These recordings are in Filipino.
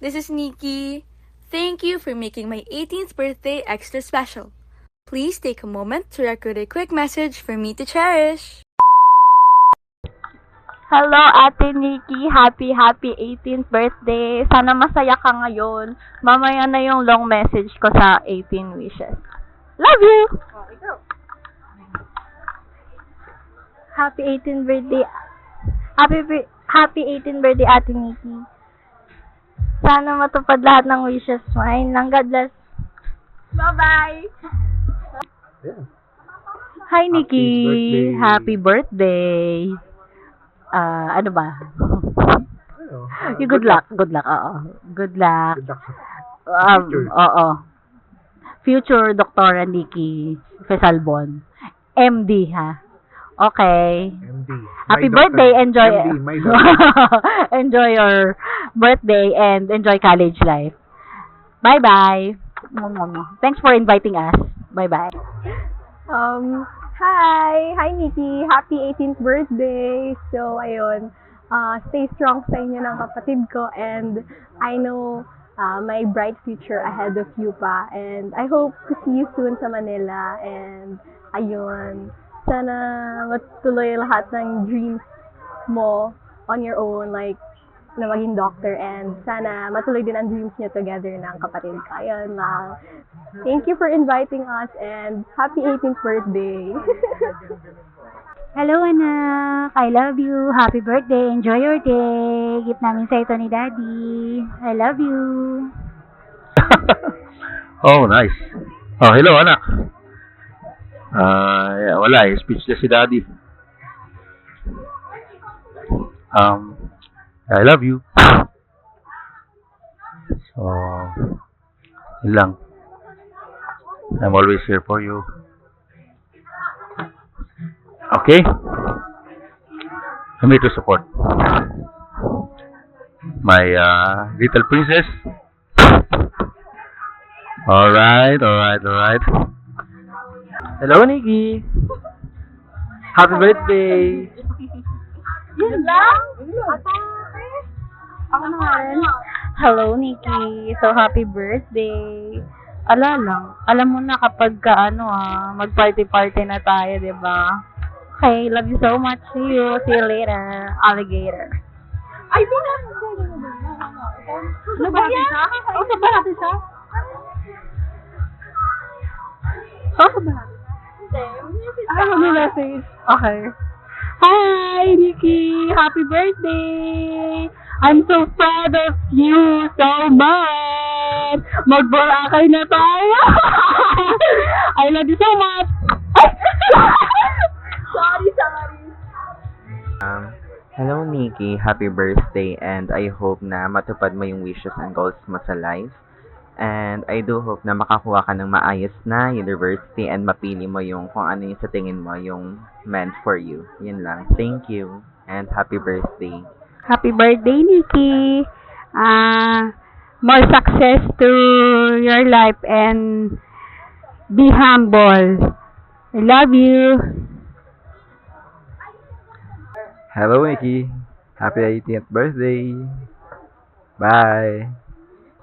This is Nikki. Thank you for making my 18th birthday extra special. Please take a moment to record a quick message for me to cherish. Hello, Ate Nikki. Happy 18th birthday. Sana masaya ka ngayon. Mamaya na yung long message ko sa 18 wishes. Love you! Happy 18th birthday. Happy 18th birthday, Ate Nikki. Sana matupad lahat ng wishes mo. Ayun lang. God bless. Bye-bye! Hi, Nikki. Happy birthday. Ano ba? You good luck. Good luck. Oo. Good luck. Oo. Future Dr. Nikki Fesalbon. MD, ha? Okay. MD. Happy My birthday. daughter. Enjoy. MD, my daughter. Enjoy your birthday and enjoy college life. Bye-bye. Thanks for inviting us. Bye-bye. Hi Nikki. Happy 18th birthday. So, ayun. Stay strong sa inyo ng kapatid ko and I know my bright future ahead of you pa. And I hope to see you soon sa Manila. And, ayun. Sana matuloy lahat ng dreams mo on your own, like, na maging doctor, and sana matuloy din ang dreams niyo together ng kapatid ko. Ayun lang. Thank you for inviting us and happy 18th birthday. Hello, anak. I love you. Happy birthday. Enjoy your day. Gift namin sa ito ni Daddy. I love you. Oh, nice. Oh, hello, anak. Wala eh. Speechless si Daddy. I love you. So, yun lang. I'm always here for you. Okay? I'm here to support my little princess. Alright. Hello, Nikki. Happy birthday. Yun lang? Ako naman. Hello, Nikki. So, happy birthday. Alam mo na kapag mag-party-party na tayo, diba? Okay, love you so much. See you later, alligator. Ay, di na. Ano ba siya? O, sa ba natin siya? Message. Okay. Hi, Nikki! Happy birthday! I'm so proud of you so much! Mag-Boracay na tayo! I love you so much! Sorry. Hello, Nikki. Happy birthday, and I hope na matupad mo yung wishes and goals mo sa life. And I do hope na makakuha ka ng maayos na university and mapili mo yung kung ano yung sa tingin mo yung meant for you. Yun lang. Thank you, and happy birthday. Happy birthday, Nikki! More success to your life and be humble. I love you. Hello, Nikki. Happy 18th birthday. Bye.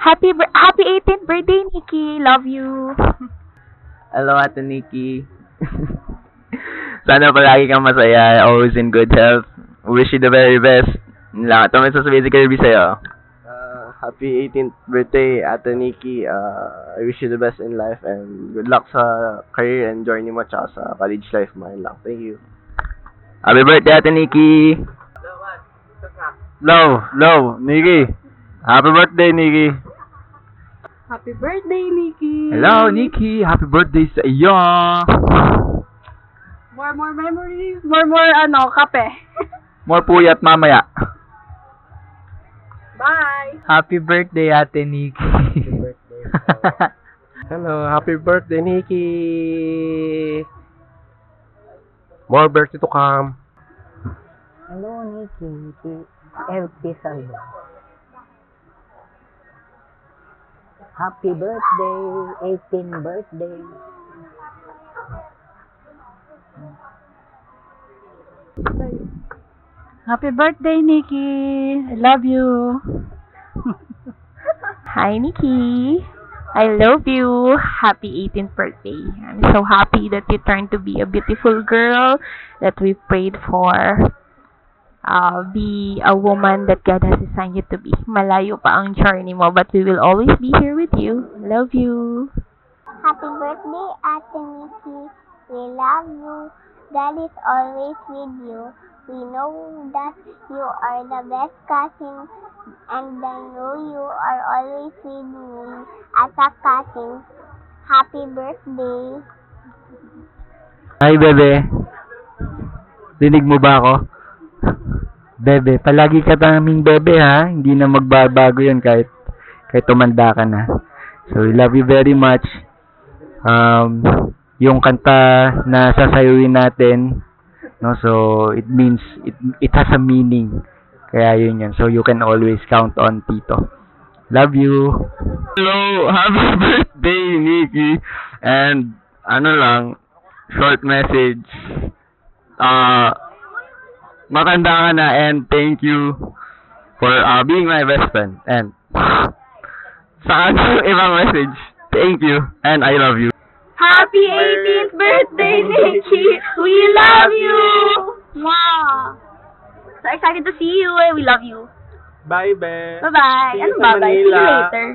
Happy 18th birthday, Nikki. Love you. Hello, Ate Nikki. Sana palagi kang masaya, always in good health. Wish you the very best. Yun lang. Ito may sasabihin si Kirby sa'yo. Happy 18th birthday, Ate Nikki. I wish you the best in life and good luck sa career and journey mo tsaka sa college life mo. Yun lang. Thank you. Happy birthday, Ate Nikki. Hello, Nikki. Happy birthday, Nikki. Happy birthday, Nikki. Hello, Nikki. Happy birthday sa iyo. More memories. More, kape. More puyat mamaya. Bye. Happy birthday, Ate Nikki. Hello, happy birthday, Nikki. More birthday to come. Hello, Nikki. Healthy Salvo. Happy birthday, 18th birthday. Happy birthday, Nikki. I love you. Hi, Nikki. I love you. Happy 18th birthday. I'm so happy that you turned to be a beautiful girl that we prayed for. Be a woman that God has assigned you to be. Malayo pa ang journey mo, but we will always be here with you. Love you. Happy birthday, Ate Nikki. We love you. God is always with you. We know that you are the best cousin, and I know you are always with me as a cousin. Happy birthday. Hi, Bebe. Dinig mo ba ako? Bebe, palagi ka naming Bebe, ha? Hindi na magbabago yun kahit tumanda ka na. So, we love you very much. Yung kanta na sasayuin natin, no? So, it means, it has a meaning. Kaya yun yun. So, you can always count on Tito. Love you. Hello, happy birthday, Nikki. And, short message. Maganda ka na, and thank you for being my best friend. And sa ibang message, thank you and I love you. Happy 18th birthday, Nikki! We love you! Wow! So excited to see you. We love you. Bye, Be. Bye-bye. See you Ano sa bye-bye? See you Manila. later.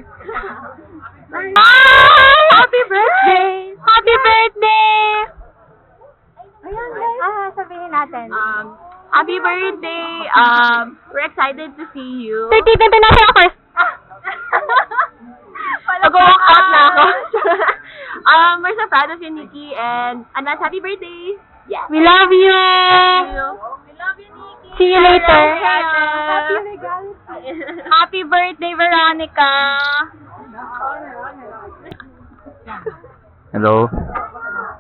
Bye! Happy birthday! Happy birthday! Ayan, sabihin natin. Happy birthday! We're excited to see you. 30 na siya ako. Mag-walk out na ako. We're so proud of you, Nikki, and advance happy birthday! Yes. We love you! We love you, Nikki! See you later! Happy birthday, Veronica! Hello?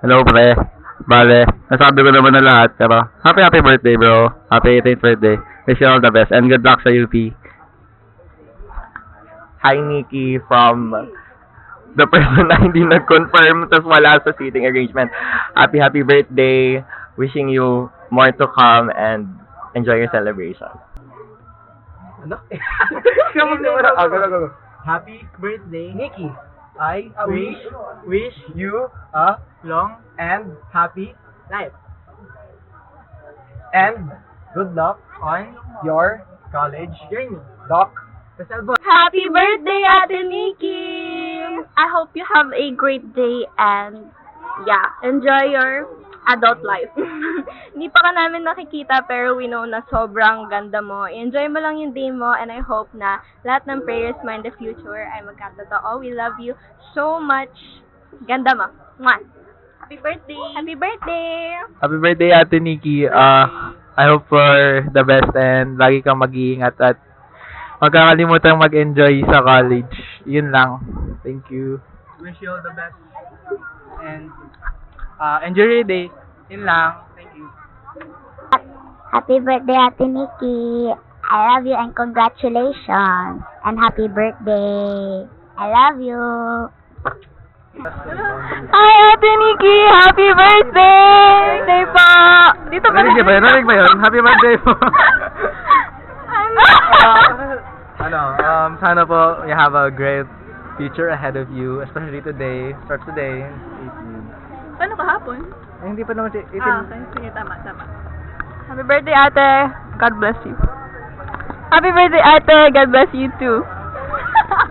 Hello, pre. Bale, nasabi ko naman na lahat, pero happy birthday, bro. Happy 18th birthday. Wish you all the best, and good luck sa UP. Hi, Nikki, from the person na hindi nag-confirm tapos wala sa seating arrangement. Happy birthday. Wishing you more to come and enjoy your celebration. Ano? Happy birthday, Nikki. I wish you a long and happy life. And good luck on your college journey. Doc, Pasalbo. Happy birthday, Ate Nikki! I hope you have a great day and enjoy your adult life. Hindi pa ka namin nakikita pero we know na sobrang ganda mo. Enjoy mo lang yung day mo and I hope na lahat ng prayers mo in the future ay magkatotoo. We love you so much. Ganda mo. Mwah! Happy birthday! Happy birthday! Happy birthday, Ate Nikki. I hope for the best and lagi kang mag-iingat at magkakalimutan mag-enjoy sa college. Yun lang. Thank you. Wish you all the best. And enjoy your day. Yun lang. Thank you. Happy birthday, Ate Nikki. I love you and congratulations. And happy birthday. I love you. Hi, Ate Nikki! Happy birthday! Birthday po! Dito ba? Narinig ba yun? Happy birthday po. Sana po you have a great future ahead of you, especially today. Start today, 18. Paano kahapon? Eh, hindi pa naman si 18. Okay. Sige, tama. Happy birthday, Ate! God bless you. Happy birthday, Ate! God bless you too.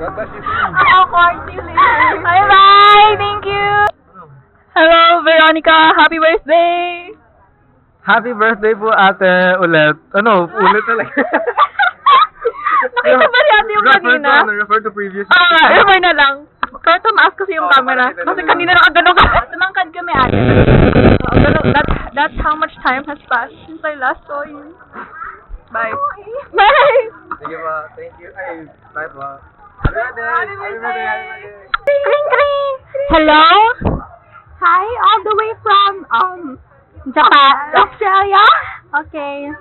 God bless you. I'll call you later. Bye-bye! Thank you! Hello, Veronica! Happy birthday! Happy birthday po, Ate, ulit. Ulit talaga. Nakita ba ni Ate yung kanina? Refer to previous. Refer na lang. Pero tumaas kasi yung camera. Kasi kanina nakagano ka. Tumangkad kami, Ate. That's how much time has passed since I last saw you. Bye. Bye! Sige po, thank you. Ay, bye po. Happy birthday! Kring, kring! Hello? Hi, all the way from, Japan. Australia? Okay.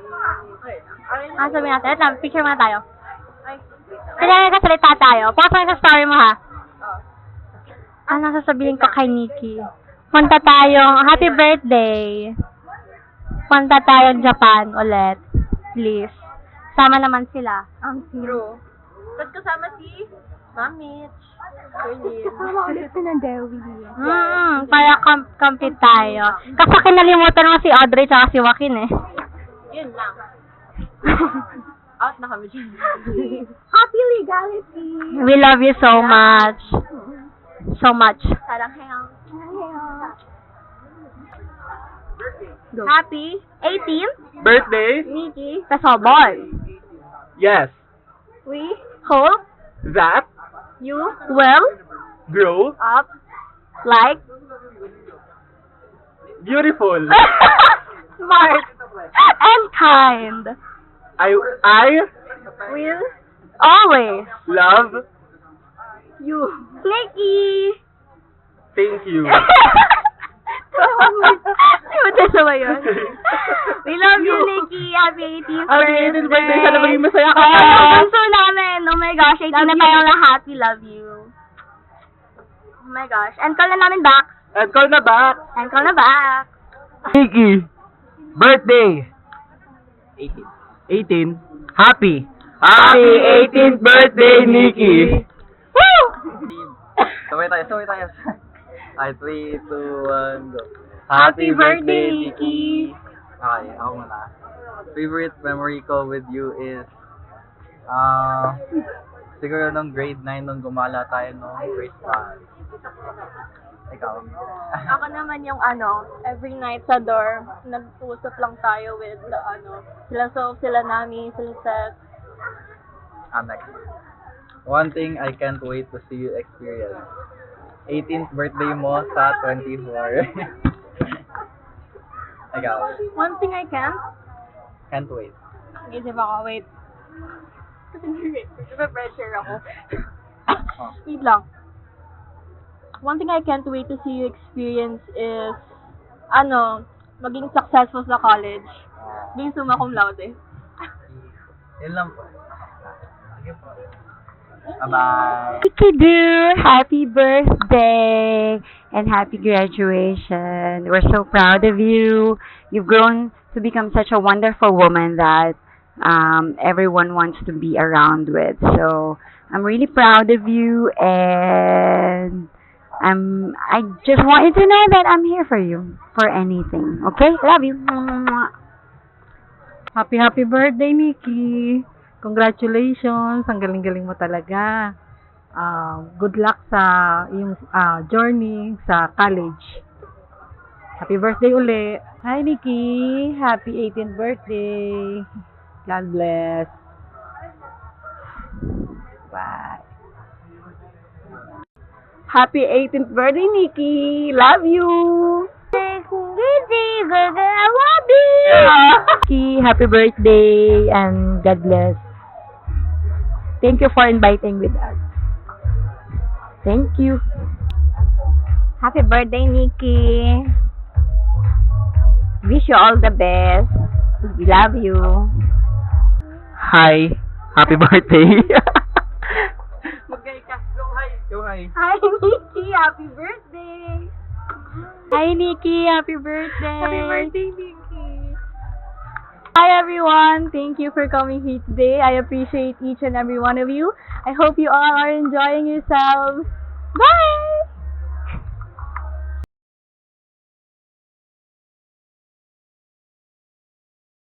Sabi natin, wait lang, picture muna tayo. Kailangan kasalita tayo. Pause mo sa story mo, ha? Ano sasabihin ko kay Nikki? Punta tayong, happy birthday. Punta tayong Japan ulit. Please. Sama naman sila. True. Tapos kasama si Mamich. Kasama ulit ko ng Dewi. Para compete tayo. Kasi kinalimutan mo si Audrey tsaka si Joaquin eh. Yun lang. Out na kami dyan. Happy legality! We love you so much. So much. Happy 18th Birthday? Nikki Kasobol. Yes. We hope That you will grow up like beautiful. smart and kind. I Will always love. you. Nikki! Thank you. Dalawa yun. We love you, Nikki. Happy 18th Happy birthday. 18th birthday. Sana maging masaya ka. Gusto namin. Oh my gosh. 18 na tayo lahat. We love you. Oh my gosh. And call na namin back. And call na back. And call na back. Nikki, birthday. 18. Happy. Happy 18th birthday, Nikki. Woo! Sabay tayo. Ay, 3, 2, 1, go. Happy birthday, Nikki. Okay, ako muna. Favorite memory ko with you is, siguro nung grade 9 nung gumala tayo nung first class. Ikaw? Ako naman yung every night sa dorm, nag-usap lang tayo with sila Soph, sila Nami, sila Seth. Next. One thing I can't wait to see you experience. 18th birthday mo sa 24. Ikaw? One thing I can't Can't wait. Isip ako, wait. Pressure ako. Wait lang. One thing I can't wait to see you experience is, maging successful sa college. Maging summa cum laude. Yun lang po. Sige po. Bye-bye. Kikidu, happy birthday and happy graduation. We're so proud of you. You've grown to become such a wonderful woman that everyone wants to be around with. So I'm really proud of you, and I just want you to know that I'm here for you for anything. Okay? Love you. Happy birthday, Nikki. Congratulations. Ang galing-galing mo talaga. Good luck sa iyong journey sa college. Happy birthday uli. Hi, Nikki. Happy 18th birthday. God bless. Bye. Happy 18th birthday, Nikki. Love you. I love you. Nikki, happy birthday and God bless. Thank you for inviting with us. Thank you. Happy birthday, Nikki. Wish you all the best. We love you. Hi. Happy birthday. Go hi. Hi, Nikki. Happy birthday. Hi, Nikki. Happy birthday. Happy birthday, Nikki. Hi, everyone. Thank you for coming here today. I appreciate each and every one of you. I hope you all are enjoying yourselves.